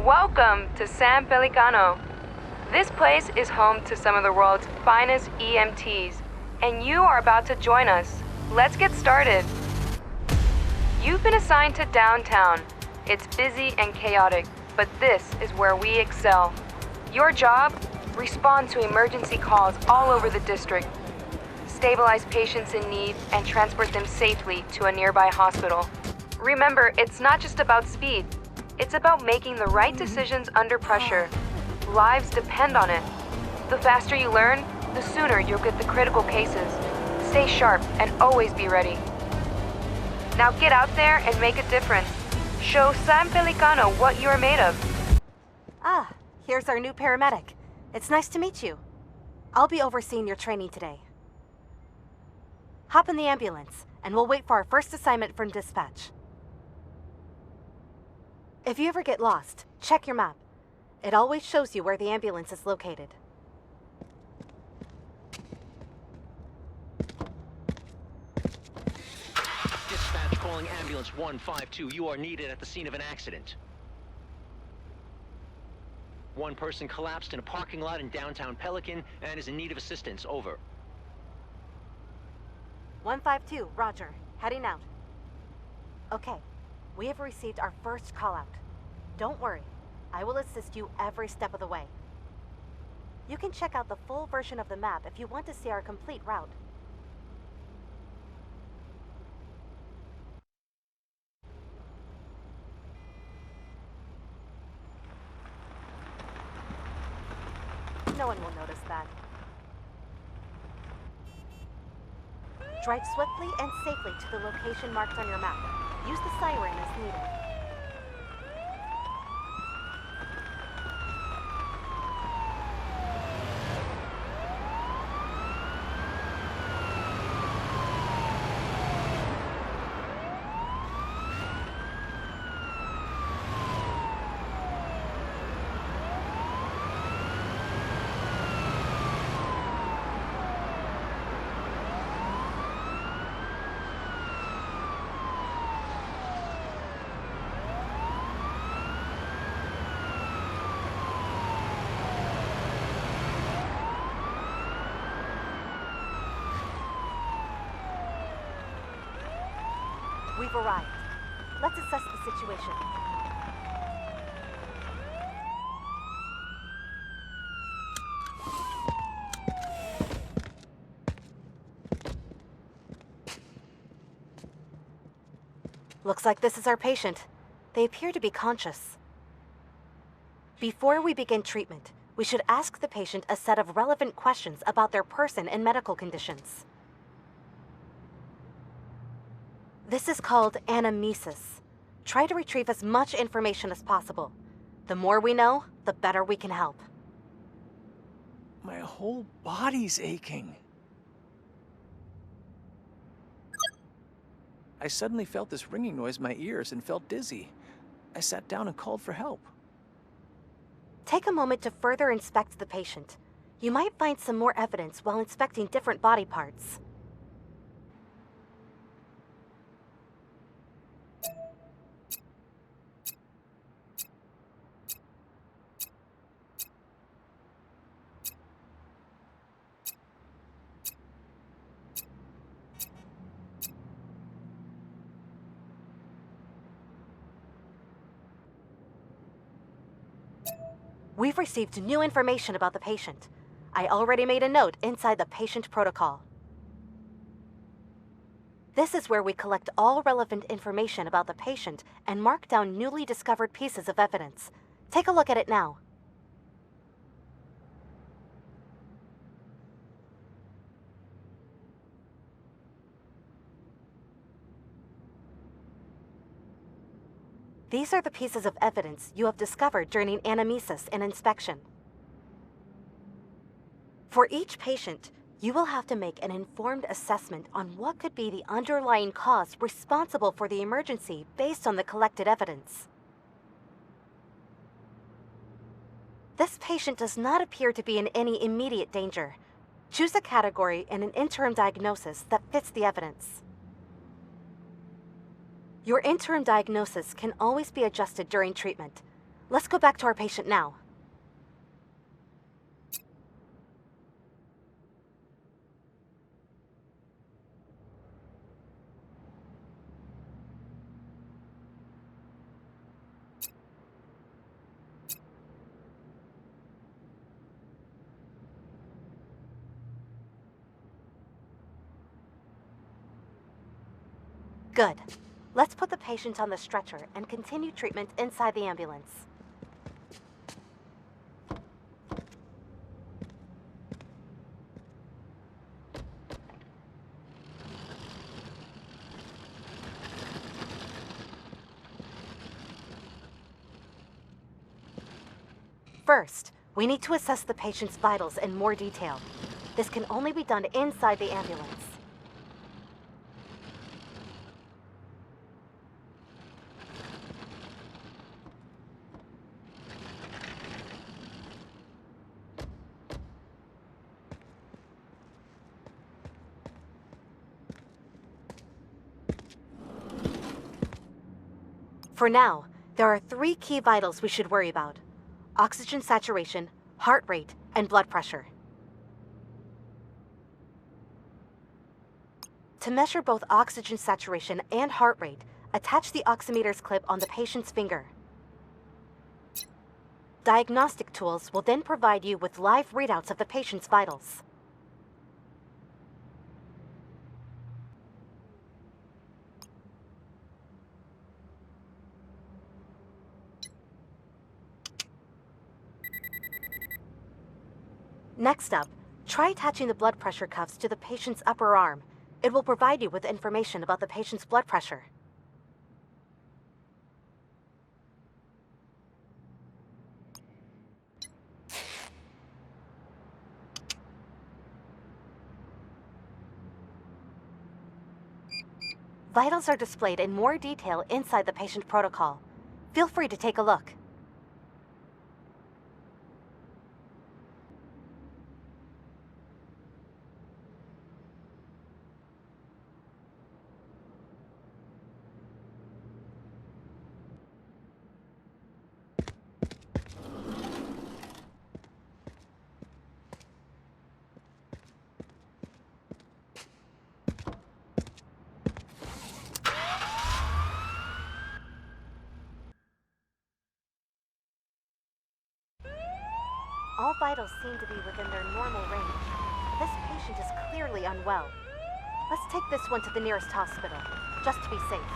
Welcome to San Pelicano. This place is home to some of the world's finest EMTs, and you are about to join us. Let's get started. You've been assigned to downtown. It's busy and chaotic, but this is where we excel. Your job? Respond to emergency calls all over the district. Stabilize patients in need and transport them safely to a nearby hospital. Remember, it's not just about speed. It's about making the right decisions under pressure. Lives depend on it. The faster you learn, the sooner you'll get the critical cases. Stay sharp and always be ready. Now get out there and make a difference. Show San Pelicano what you are made of. Ah, here's our new paramedic. It's nice to meet you. I'll be overseeing your training today. Hop in the ambulance, and we'll wait for our first assignment from dispatch. If you ever get lost, check your map. It always shows you where the ambulance is located. Dispatch calling ambulance 152. You are needed at the scene of an accident. One person collapsed in a parking lot in downtown Pelican and is in need of assistance. Over. 152, roger. Heading out. Okay, we have received our first call-out. Don't worry, I will assist you every step of the way. You can check out the full version of the map if you want to see our complete route. No one will notice that. Drive swiftly and safely to the location marked on your map. Use the siren as needed. We've arrived. Let's assess the situation. Looks like this is our patient. They appear to be conscious. Before we begin treatment, we should ask the patient a set of relevant questions about their person and medical conditions. This is called anamnesis. Try to retrieve as much information as possible. The more we know, the better we can help. My whole body's aching. I suddenly felt this ringing noise in my ears and felt dizzy. I sat down and called for help. Take a moment to further inspect the patient. You might find some more evidence while inspecting different body parts. We've received new information about the patient. I already made a note inside the patient protocol. This is where we collect all relevant information about the patient and mark down newly discovered pieces of evidence. Take a look at it now. These are the pieces of evidence you have discovered during anamnesis and inspection. For each patient, you will have to make an informed assessment on what could be the underlying cause responsible for the emergency based on the collected evidence. This patient does not appear to be in any immediate danger. Choose a category and an interim diagnosis that fits the evidence. Your interim diagnosis can always be adjusted during treatment. Let's go back to our patient now. Good. Let's put the patient on the stretcher and continue treatment inside the ambulance. First, we need to assess the patient's vitals in more detail. This can only be done inside the ambulance. For now, there are 3 key vitals we should worry about: oxygen saturation, heart rate, and blood pressure. To measure both oxygen saturation and heart rate, attach the oximeter's clip on the patient's finger. Diagnostic tools will then provide you with live readouts of the patient's vitals. Next up, try attaching the blood pressure cuffs to the patient's upper arm. It will provide you with information about the patient's blood pressure. Vitals are displayed in more detail inside the patient protocol. Feel free to take a look. All vitals seem to be within their normal range. This patient is clearly unwell. Let's take this one to the nearest hospital, just to be safe.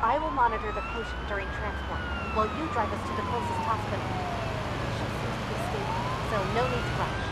I will monitor the patient during transport, while you drive us to the closest hospital. The patient seems to be stable, so no need to rush.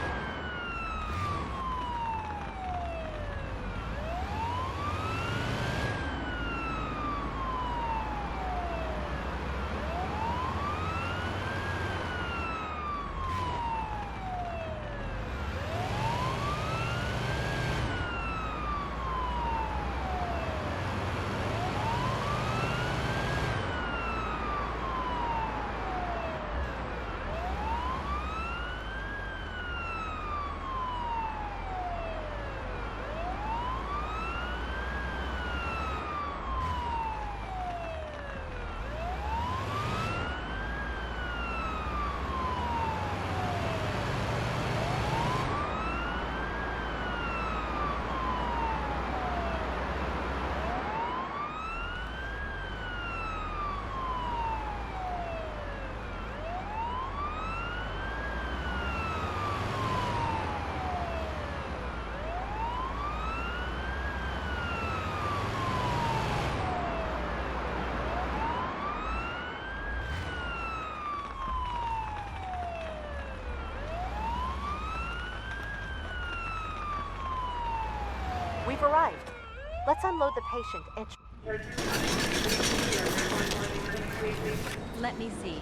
We've arrived. Let's unload the patient and... Let me see.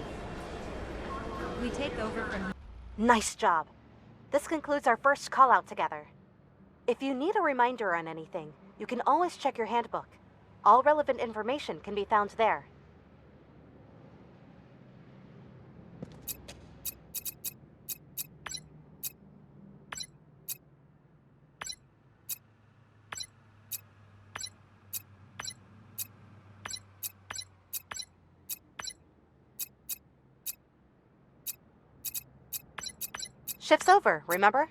We take over from... Nice job. This concludes our first call out together. If you need a reminder on anything, you can always check your handbook. All relevant information can be found there. Shift's over, remember?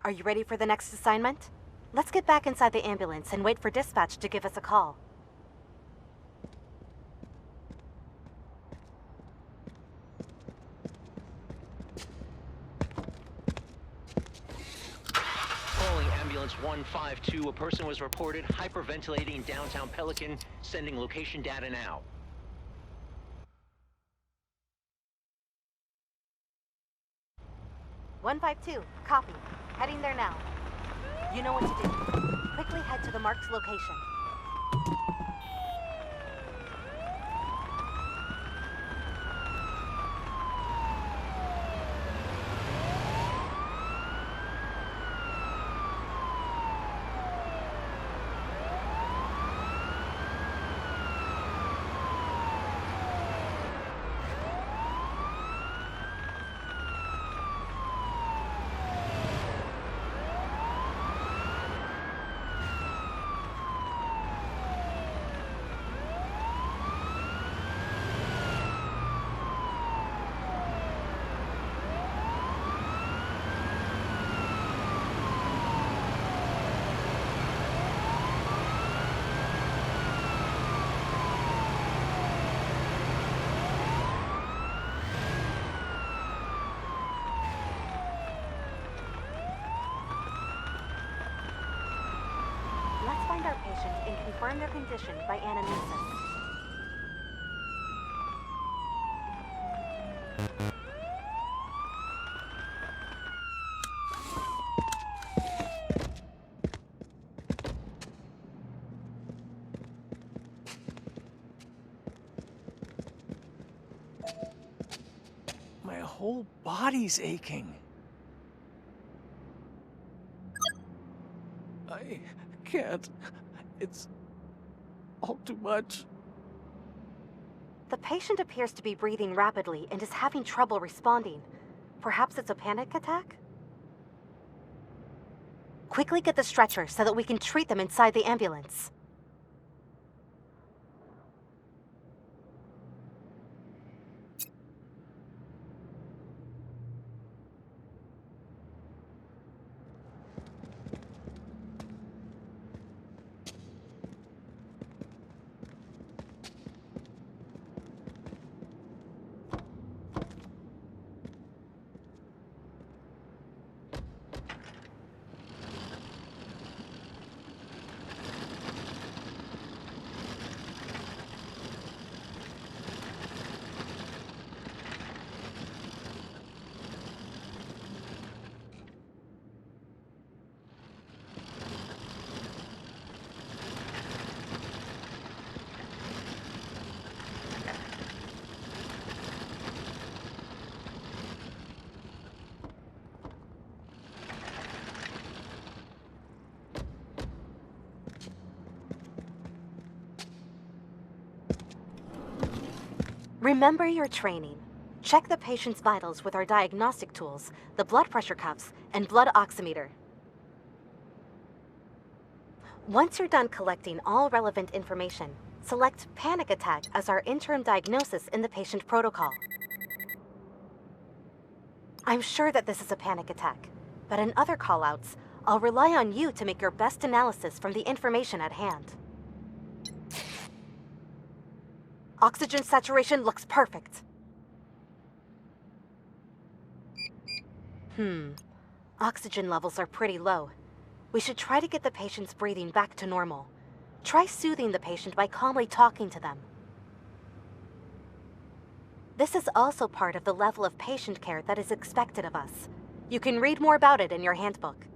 Are you ready for the next assignment? Let's get back inside the ambulance and wait for dispatch to give us a call. Calling ambulance 152, a person was reported hyperventilating in downtown Pelican, sending location data now. "152, copy. Heading there now. You know what to do. Quickly head to the marked location. Let's find our patient and confirm their condition by anamnesis. My whole body's aching. I can't. It's all too much. The patient appears to be breathing rapidly and is having trouble responding. Perhaps it's a panic attack? Quickly get the stretcher so that we can treat them inside the ambulance. Remember your training. Check the patient's vitals with our diagnostic tools, the blood pressure cuffs, and blood oximeter. Once you're done collecting all relevant information, select panic attack as our interim diagnosis in the patient protocol. I'm sure that this is a panic attack, but in other callouts, I'll rely on you to make your best analysis from the information at hand. Oxygen saturation looks perfect. Oxygen levels are pretty low. We should try to get the patient's breathing back to normal. Try soothing the patient by calmly talking to them. This is also part of the level of patient care that is expected of us. You can read more about it in your handbook.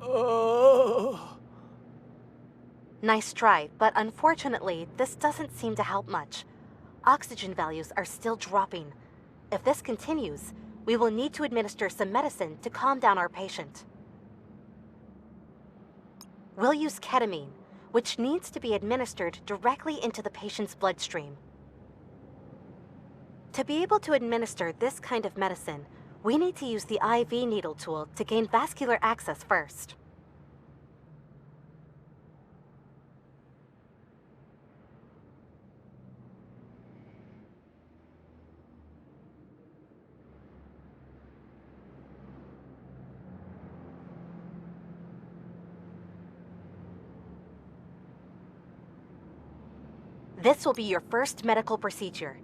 Oh. Nice try, but unfortunately, this doesn't seem to help much. Oxygen values are still dropping. If this continues, we will need to administer some medicine to calm down our patient. we'll use ketamine, which needs to be administered directly into the patient's bloodstream. To be able to administer this kind of medicine, we need to use the IV needle tool to gain vascular access first. This will be your first medical procedure.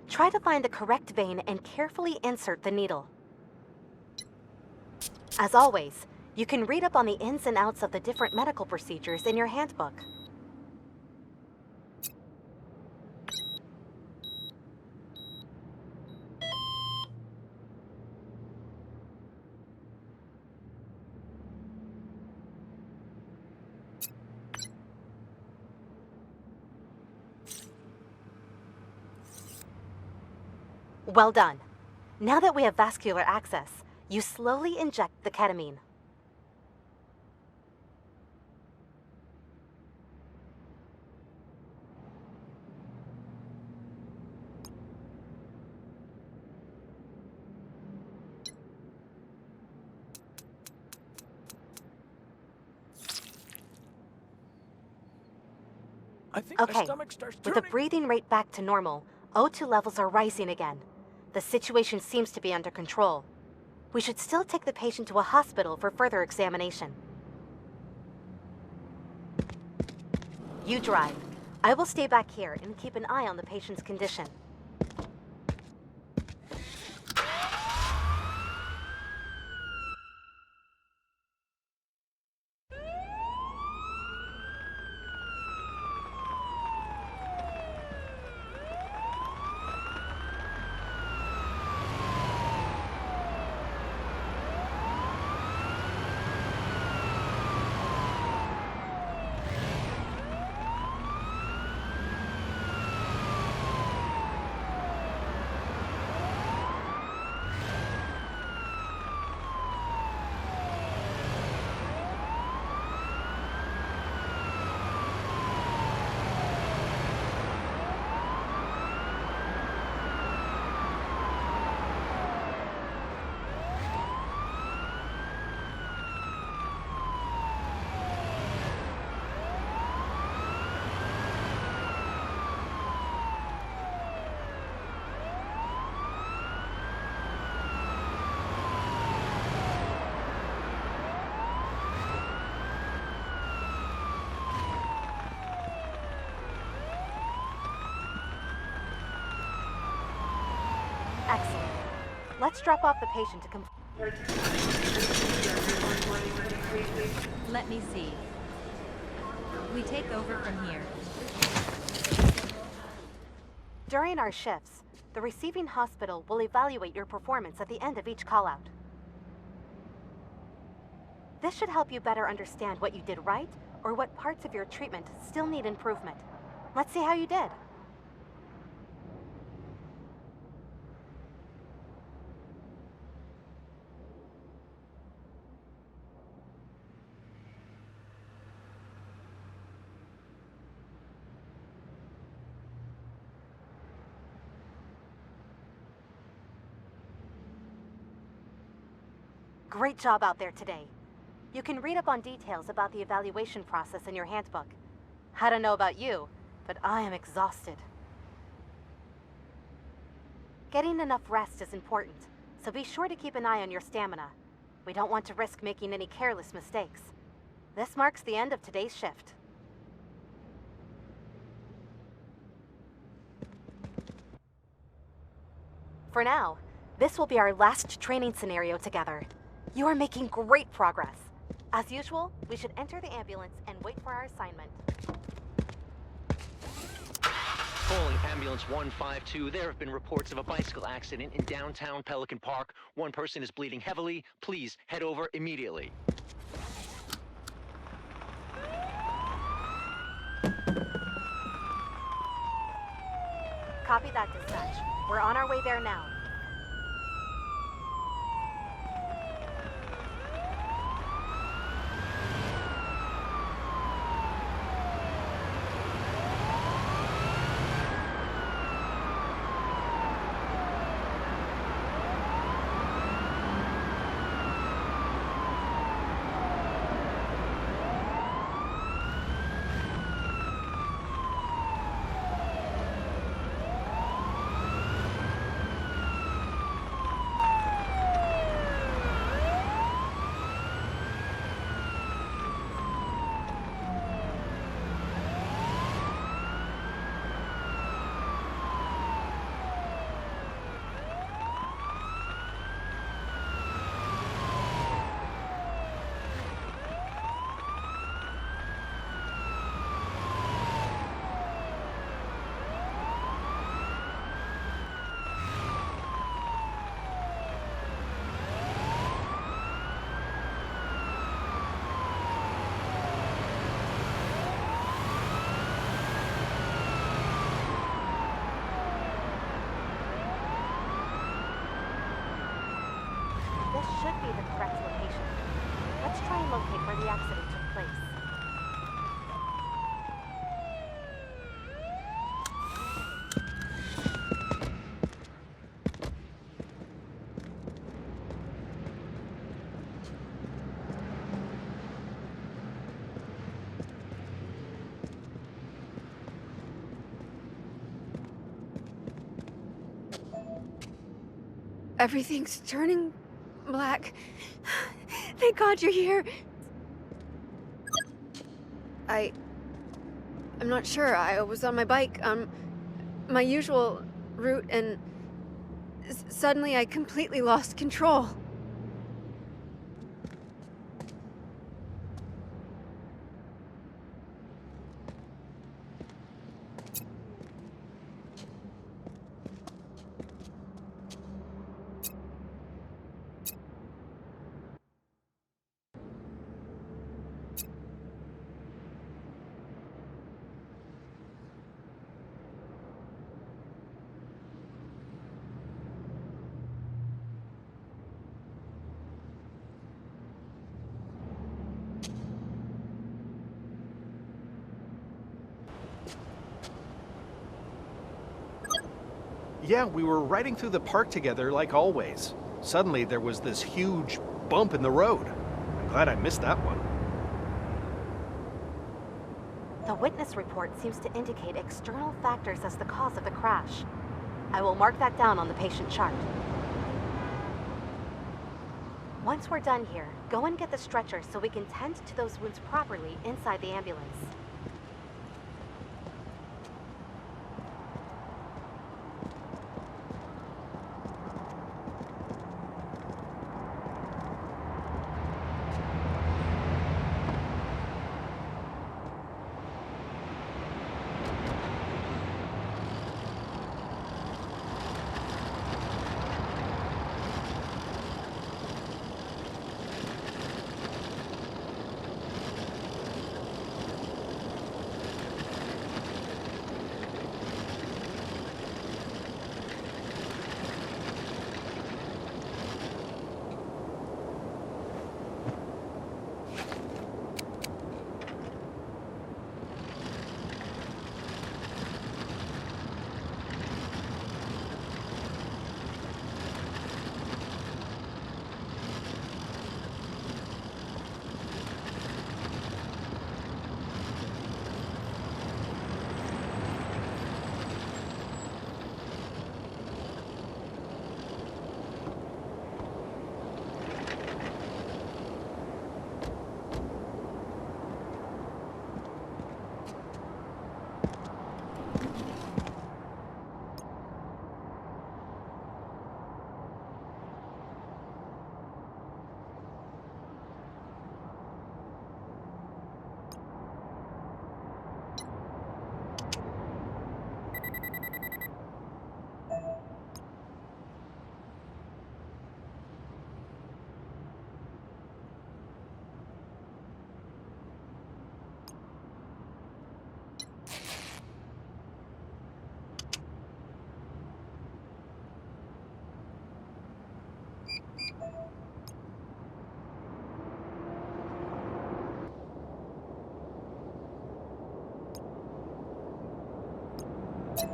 Try to find the correct vein and carefully insert the needle. As always, you can read up on the ins and outs of the different medical procedures in your handbook. Well done. Now that we have vascular access, you slowly inject the ketamine. I think my Okay, stomach starts with turning. the breathing rate back to normal, O2 levels are rising again. The situation seems to be under control. We should still take the patient to a hospital for further examination. You drive. I will stay back here and keep an eye on the patient's condition. Excellent. Let's drop off the patient to Let me see. We take over from here. During our shifts, the receiving hospital will evaluate your performance at the end of each call-out. This should help you better understand what you did right or what parts of your treatment still need improvement. Let's see how you did. Great job out there today. You can read up on details about the evaluation process in your handbook. I don't know about you, but I am exhausted. Getting enough rest is important, so be sure to keep an eye on your stamina. We don't want to risk making any careless mistakes. This marks the end of today's shift. For now, this will be our last training scenario together. You are making great progress. As usual, we should enter the ambulance and wait for our assignment. Calling ambulance 152. There have been reports of a bicycle accident in downtown Pelican Park. One person is bleeding heavily. Please head over immediately. Copy that, dispatch. We're on our way there now. should be the correct location. Let's try and locate where the accident took place. Everything's turning black. Thank God you're here. I'm not sure. I was on my bike on my usual route and suddenly I completely lost control. Yeah, we were riding through the park together like always. Suddenly there was this huge bump in the road. I'm glad I missed that one. The witness report seems to indicate external factors as the cause of the crash. I will mark that down on the patient chart. Once we're done here, go and get the stretcher so we can tend to those wounds properly inside the ambulance.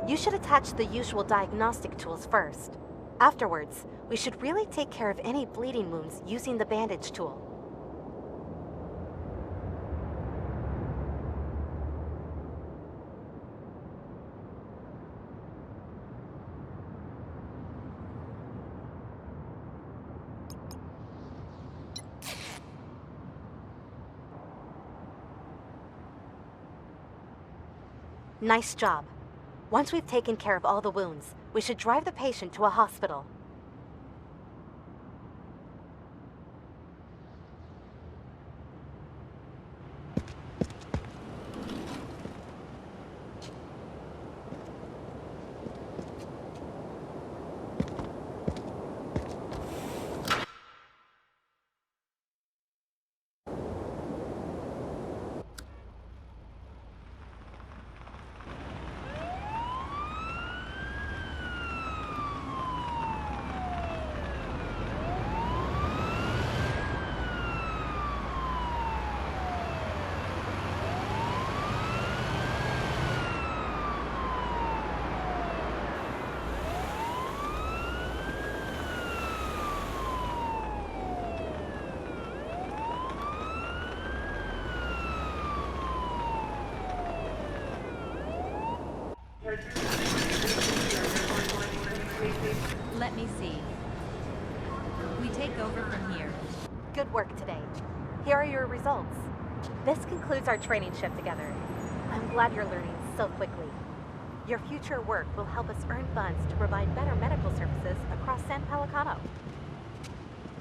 You should attach the usual diagnostic tools first. Afterwards, we should really take care of any bleeding wounds using the bandage tool. Nice job. Once we've taken care of all the wounds, we should drive the patient to a hospital. Let me see. We take over from here. Good work today. Here are your results. This concludes our training shift together. I'm glad you're learning so quickly. Your future work will help us earn funds to provide better medical services across San Pelicano.